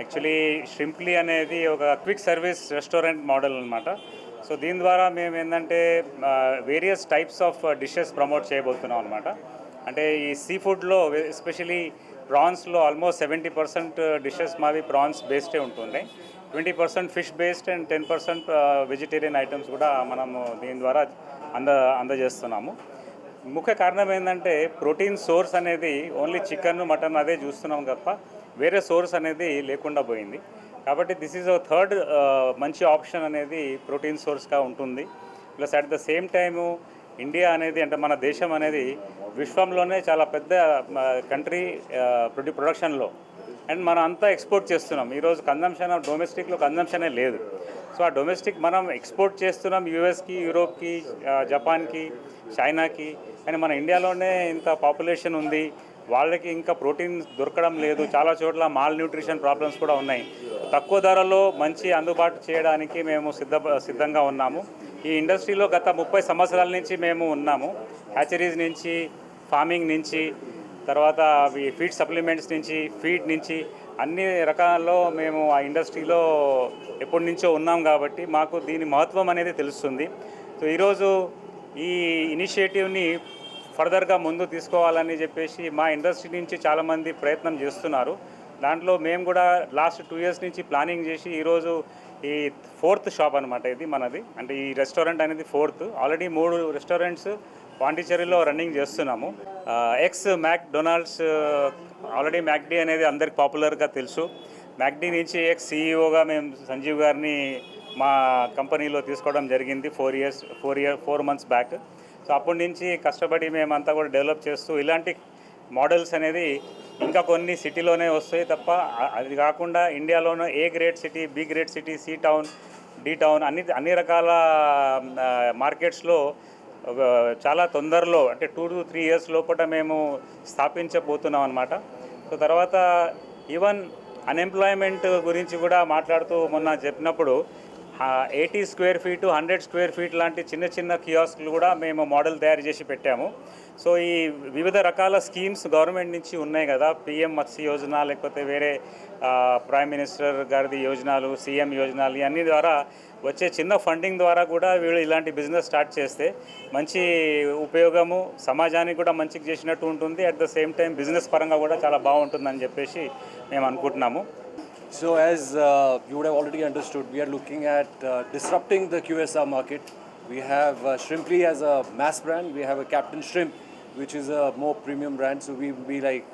Actually ష్రింప్లీ అనేది ఒక quick service restaurant model అనమాట. సో దీని ద్వారా మేము ఏంటంటే various types of dishes promote చేయబోతున్నాం అనమాట. అంటే ఈ సీ ఫుడ్లో ఎస్పెషలీ ప్రాన్స్లో ఆల్మోస్ట్ 70% డిషెస్ మావి ప్రాన్స్ బేస్డే ఉంటుంది. 20% fish based and 10% vegetarian items కూడా మనము దీని ద్వారా అందజేస్తున్నాము. ముఖ్య కారణం ఏంటంటే ప్రోటీన్ సోర్స్ అనేది ఓన్లీ చికెన్ మటన్ అదే చూస్తున్నాం తప్ప వేరే సోర్స్ అనేది లేకుండా పోయింది. కాబట్టి దిస్ ఈజ్ థర్డ్ మంచి ఆప్షన్ అనేది ప్రోటీన్ సోర్స్గా ఉంటుంది. Plus at the same time India అనేది అంటే మన దేశం అనేది విశ్వంలోనే చాలా పెద్ద కంట్రీ ప్రొడక్షన్లో, అండ్ మనం అంతా ఎక్స్పోర్ట్ చేస్తున్నాం. ఈరోజు కన్జంప్షన్ డొమెస్టిక్లో కన్జంప్షనే లేదు. సో ఆ డొమెస్టిక్ మనం ఎక్స్పోర్ట్ చేస్తున్నాం యూఎస్కి, యూరోప్కి, జపాన్కి, చైనాకి. కానీ మన ఇండియాలోనే ఇంత పాపులేషన్ ఉంది, వాళ్ళకి ఇంకా ప్రోటీన్ దొరకడం లేదు. చాలా చోట్ల మాల్ న్యూట్రిషన్ ప్రాబ్లమ్స్ కూడా ఉన్నాయి. తక్కువ ధరలో మంచి అందుబాటు చేయడానికి మేము సిద్ధంగా ఉన్నాము. ఈ ఇండస్ట్రీలో గత 30 సంవత్సరాల నుంచి మేము ఉన్నాము. హ్యాచరీస్ నుంచి, ఫార్మింగ్ నుంచి, తర్వాత ఫీడ్ సప్లిమెంట్స్ నుంచి, ఫీడ్ నుంచి అన్ని రకాల్లో మేము ఆ ఇండస్ట్రీలో ఎప్పటి నుంచో ఉన్నాం కాబట్టి మాకు దీని మహత్వం అనేది తెలుస్తుంది. సో ఈరోజు ఈ ఇనిషియేటివ్ని ఫర్దర్గా ముందు తీసుకోవాలని చెప్పేసి మా ఇండస్ట్రీ నుంచి చాలామంది ప్రయత్నం చేస్తున్నారు. దాంట్లో మేము కూడా లాస్ట్ 2 years నుంచి ప్లానింగ్ చేసి ఈరోజు ఈ 4th షాప్ అనమాట ఇది మనది. అంటే ఈ రెస్టారెంట్ అనేది 4th. ఆల్రెడీ 3 రెస్టారెంట్స్ పాండిచ్చేరిలో రన్నింగ్ చేస్తున్నాము. ఎక్స్ మ్యాక్డొనాల్డ్స్, ఆల్రెడీ మ్యాక్డీ అనేది అందరికి పాపులర్గా తెలుసు. మ్యాక్డీ నుంచి ఎక్స్ సీఈఓగా మేము సంజీవ్ గారిని మా కంపెనీలో తీసుకోవడం జరిగింది 4 months బ్యాక్. సో అప్పటి నుంచి కష్టపడి మేమంతా కూడా డెవలప్ చేస్తూ ఇలాంటి మోడల్స్ అనేది ఇంకా కొన్ని సిటీలోనే వస్తాయి తప్ప అది కాకుండా ఇండియాలోనూ A grade city, B grade city, C town, D town అన్ని రకాల మార్కెట్స్లో చాలా తొందరలో అంటే 2 to 3 years లోపల మేము స్థాపించబోతున్నాం అన్నమాట. సో తర్వాత ఈవెన్ అన్ఎంప్లాయ్మెంట్ గురించి కూడా మాట్లాడుతూ మొన్న చెప్పినప్పుడు 80 square feet, 100 square feet లాంటి చిన్న చిన్న కియాస్క్లు కూడా మేము మోడల్ తయారు చేసి పెట్టాము. సో ఈ వివిధ రకాల స్కీమ్స్ గవర్నమెంట్ నుంచి ఉన్నాయి కదా, పిఎం మత్స్య యోజన, లేకపోతే వేరే ప్రైమ్ మినిస్టర్ గారిది యోజనాలు, సీఎం యోజనాలు, ఇవన్నీ ద్వారా వచ్చే చిన్న ఫండింగ్ ద్వారా కూడా వీళ్ళు ఇలాంటి బిజినెస్ స్టార్ట్ చేస్తే మంచి ఉపయోగము, సమాజానికి కూడా మంచిగా చేసినట్టు ఉంటుంది. At the same time business పరంగా కూడా చాలా బాగుంటుందని చెప్పేసి మేము అనుకుంటున్నాము. So as you would have already understood, we are looking at disrupting the QSR market. We have Shrimply as a mass brand. We have a Captain Shrimp, which is a more premium brand. So we will be like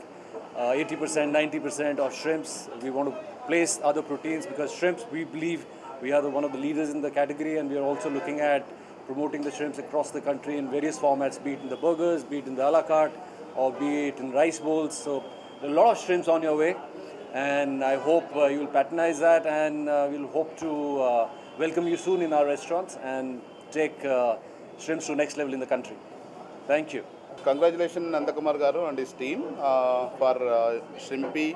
80%, 90% of shrimps. We want to place other proteins because shrimps, we believe we are one of the leaders in the category, and we are also looking at promoting the shrimps across the country in various formats, be it in the burgers, be it in the a la carte, or be it in rice bowls. So there are a lot of shrimps on your way. And I hope you will patronize that, and we'll hope to welcome you soon in our restaurants and take shrimps to next level in the country. Thank you. Congratulations Nandakumar garu and his team for Shrimpy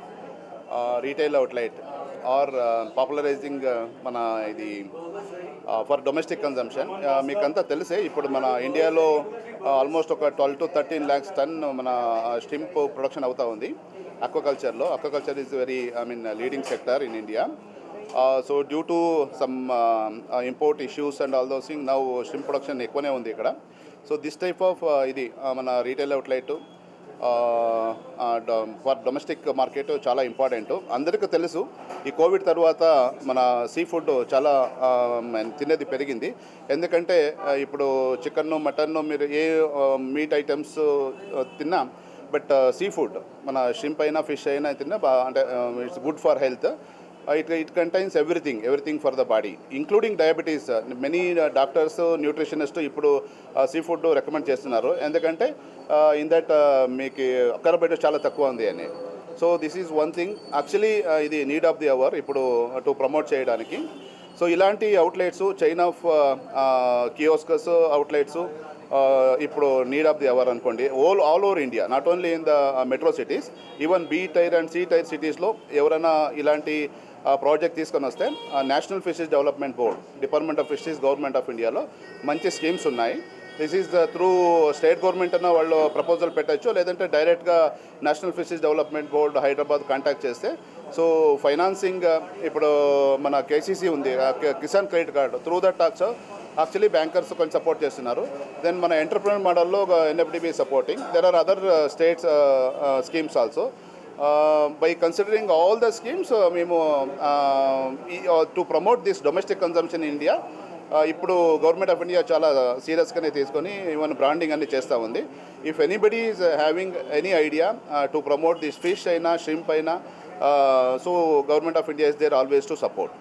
retail outlet or popularizing mana idi for domestic consumption. మీకంతా తెలిసే ఇప్పుడు మన ఇండియాలో almost ఒక 12 to 13 lakhs ton మన shrimp production అవుతా ఉంది. Aquaculture is very, leading sector in India. So due to some import issues and all those things, now shrimp production ఎక్కువనే ఉంది ఇక్కడ. So this type of ఇది మన retail outlet for domestic market చాలా important. అందరికీ తెలుసు ఈ కోవిడ్ తర్వాత మన సీ ఫుడ్ చాలా తినేది పెరిగింది. ఎందుకంటే ఇప్పుడు చికెన్, మటన్, మీరు ఏ మీట్ ఐటమ్స్ తిన్నా, బట్ సీ ఫుడ్ మన షింప్ అయినా, ఫిష్ అయినా తిన్నా అంటే it's good for health. It contains everything for the body, including diabetes. Many doctors, nutritionists ఇప్పుడు సీ ఫుడ్ రికమెండ్ చేస్తున్నారు. ఎందుకంటే ఇన్ దట్ మీకు కార్బోహైడ్రేట్ చాలా తక్కువ ఉంది అని. So this is one thing actually ఇది నీడ్ ఆఫ్ ది అవర్ ఇప్పుడు టు ప్రమోట్ చేయడానికి. సో ఇలాంటి outlets, chain of kiosks outlets ఇప్పుడు నీడ్ ఆఫ్ ది అవర్ అనుకోండి. All over India, not only in the metro cities, even B tier and C tier సిటీస్లో ఎవరైనా ఇలాంటి ప్రాజెక్ట్ తీసుకొని వస్తే national fisheries development board, department of fisheries, government of ఇండియాలో మంచి schemes ఉన్నాయి. This is through state government అన్న వాళ్ళు ప్రపోజల్ పెట్టచ్చు, లేదంటే డైరెక్ట్గా national fisheries development board Hyderabad contact చేస్తే సో ఫైనాన్సింగ్ ఇప్పుడు మన కేసీసీ ఉంది, Kisan credit card, through that tax actually bankers కొంచెం సపోర్ట్ చేస్తున్నారు. దెన్ మన ఎంటర్ప్రెన్యూర్ మోడల్లో NFDB supporting, there are other states schemes also. By considering all the schemes, మేము to promote this domestic consumption in India ఇప్పుడు government of India చాలా సీరియస్గానే తీసుకొని even branding అన్ని చేస్తూ ఉంది. If anybody is having any idea to promote this fish అయినా shrimp అయినా, so government of India is there always to support.